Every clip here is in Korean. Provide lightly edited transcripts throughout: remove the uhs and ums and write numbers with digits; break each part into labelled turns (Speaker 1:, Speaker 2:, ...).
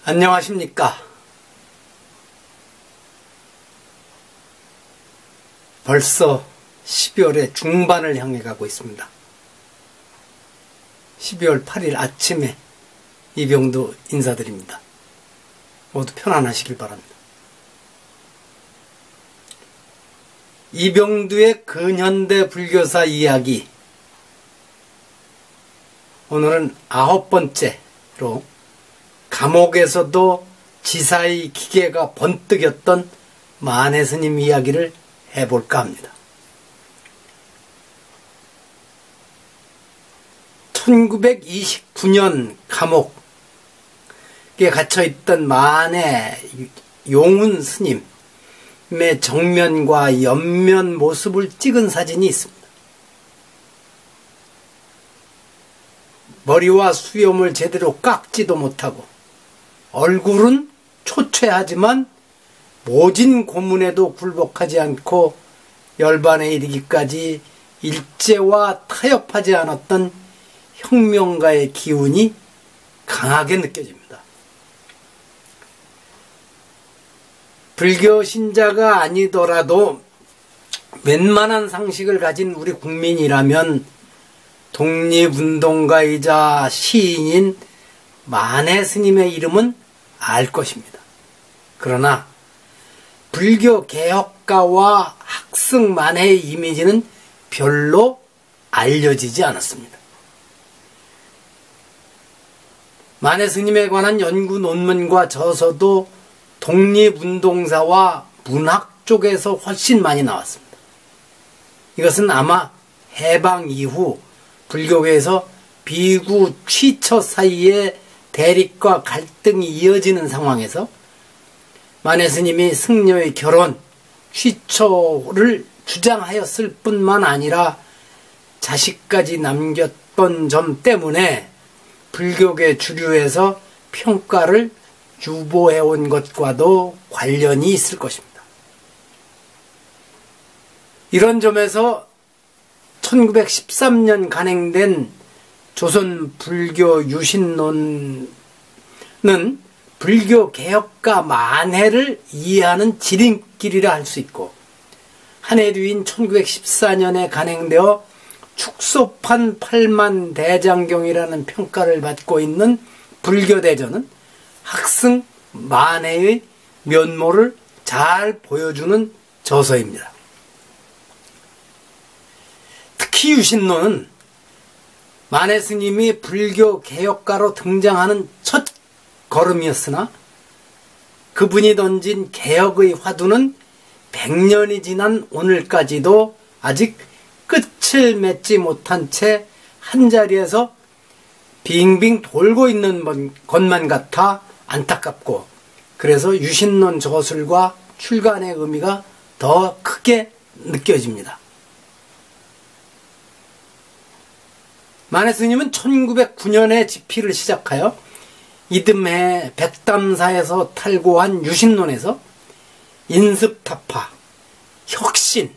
Speaker 1: 안녕하십니까. 벌써 12월의 중반을 향해 가고 있습니다. 12월 8일 아침에 이병두 인사드립니다. 모두 편안하시길 바랍니다. 이병두의 근현대 불교사 이야기, 오늘은 9번째로 감옥에서도 지사의 기계가 번뜩였던 만해스님 이야기를 해볼까 합니다. 1929년 감옥에 갇혀있던 만해 용운 스님의 정면과 옆면 모습을 찍은 사진이 있습니다. 머리와 수염을 제대로 깎지도 못하고 얼굴은 초췌하지만 모진 고문에도 굴복하지 않고 열반에 이르기까지 일제와 타협하지 않았던 혁명가의 기운이 강하게 느껴집니다. 불교 신자가 아니더라도 웬만한 상식을 가진 우리 국민이라면 독립운동가이자 시인인 만해 스님의 이름은 알 것입니다. 그러나 불교 개혁가와 학승 만해의 이미지는 별로 알려지지 않았습니다. 만해 스님에 관한 연구 논문과 저서도 독립운동사와 문학 쪽에서 훨씬 많이 나왔습니다. 이것은 아마 해방 이후 불교계에서 비구 취처 사이에 대립과 갈등이 이어지는 상황에서 만해 스님이 승려의 결혼, 취처를 주장하였을 뿐만 아니라 자식까지 남겼던 점 때문에 불교계 주류에서 평가를 유보해온 것과도 관련이 있을 것입니다. 이런 점에서 1913년 간행된 조선 불교 유신론은 불교 개혁가 만해를 이해하는 지름길이라 할 수 있고, 한 해 뒤인 1914년에 간행되어 축소판 8만 대장경이라는 평가를 받고 있는 불교대전은 학승 만해의 면모를 잘 보여주는 저서입니다. 특히 유신론은 만해 스님이 불교 개혁가로 등장하는 첫 걸음이었으나 그분이 던진 개혁의 화두는 100년이 지난 오늘까지도 아직 끝을 맺지 못한 채 한자리에서 빙빙 돌고 있는 것만 같아 안타깝고, 그래서 유신론 저술과 출간의 의미가 더 크게 느껴집니다. 만해 스님은 1909년에 집필을 시작하여 이듬해 백담사에서 탈고한 유신론에서 인습타파, 혁신,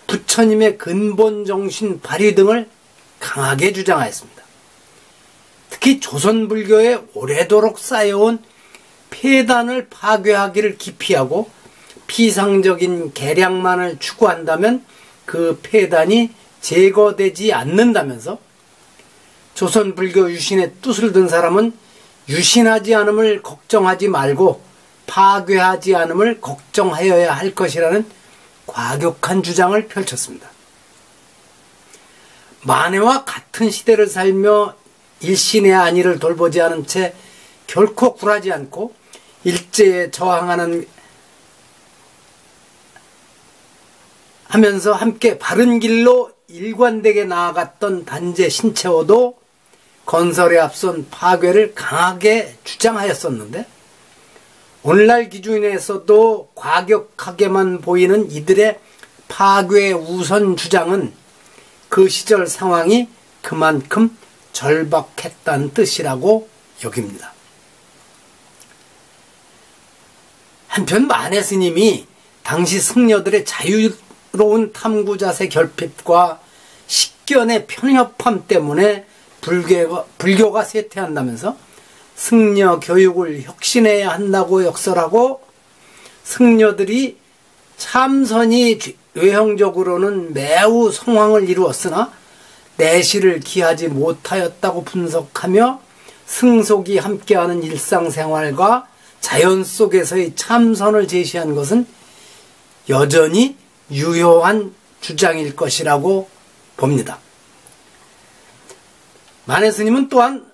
Speaker 1: 부처님의 근본정신 발휘 등을 강하게 주장하였습니다. 특히 조선불교에 오래도록 쌓여온 폐단을 파괴하기를 기피하고 피상적인 개량만을 추구한다면 그 폐단이 제거되지 않는다면서 조선불교 유신의 뜻을 든 사람은 유신하지 않음을 걱정하지 말고 파괴하지 않음을 걱정하여야 할 것이라는 과격한 주장을 펼쳤습니다. 만해와 같은 시대를 살며 일신의 안위를 돌보지 않은 채 결코 굴하지 않고 일제에 저항하는 하면서 함께 바른 길로 일관되게 나아갔던 단재 신채호도 건설에 앞선 파괴를 강하게 주장하였었는데, 오늘날 기준에서도 과격하게만 보이는 이들의 파괴 우선 주장은 그 시절 상황이 그만큼 절박했다는 뜻이라고 여깁니다. 한편 만해 스님이 당시 승려들의 자유로운 탐구자세 결핍과 식견의 편협함 때문에 불교가 쇠퇴한다면서 승려 교육을 혁신해야 한다고 역설하고, 승려들이 참선이 외형적으로는 매우 성황을 이루었으나 내실을 기하지 못하였다고 분석하며, 승속이 함께하는 일상생활과 자연 속에서의 참선을 제시한 것은 여전히 유효한 주장일 것이라고 봅니다. 만해스님은 또한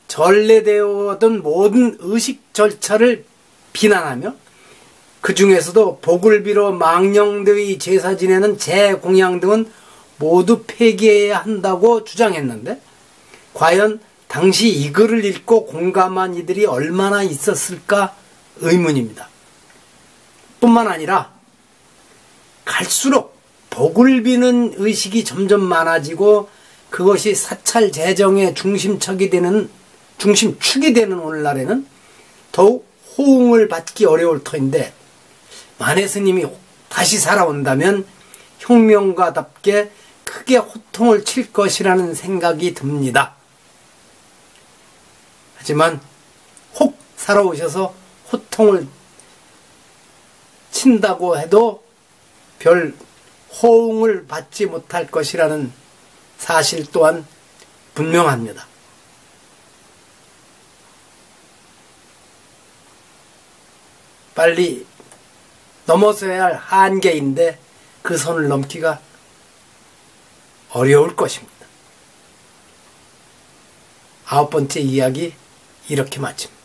Speaker 1: 전래되어오던 모든 의식 절차를 비난하며, 그 중에서도 복을 빌어 망령되의 제사 지내는 제공양 등은 모두 폐기해야 한다고 주장했는데, 과연 당시 이 글을 읽고 공감한 이들이 얼마나 있었을까 의문입니다. 뿐만 아니라 갈수록 복을 비는 의식이 점점 많아지고 그것이 사찰 재정의 중심축이 되는 오늘날에는 더욱 호응을 받기 어려울 터인데, 만해스님이 다시 살아온다면 혁명가답게 크게 호통을 칠 것이라는 생각이 듭니다. 하지만 혹 살아오셔서 호통을 친다고 해도 별 호응을 받지 못할 것이라는 사실 또한 분명합니다. 빨리 넘어서야 할 한계인데 그 선을 넘기가 어려울 것입니다. 9번째 이야기 이렇게 마칩니다.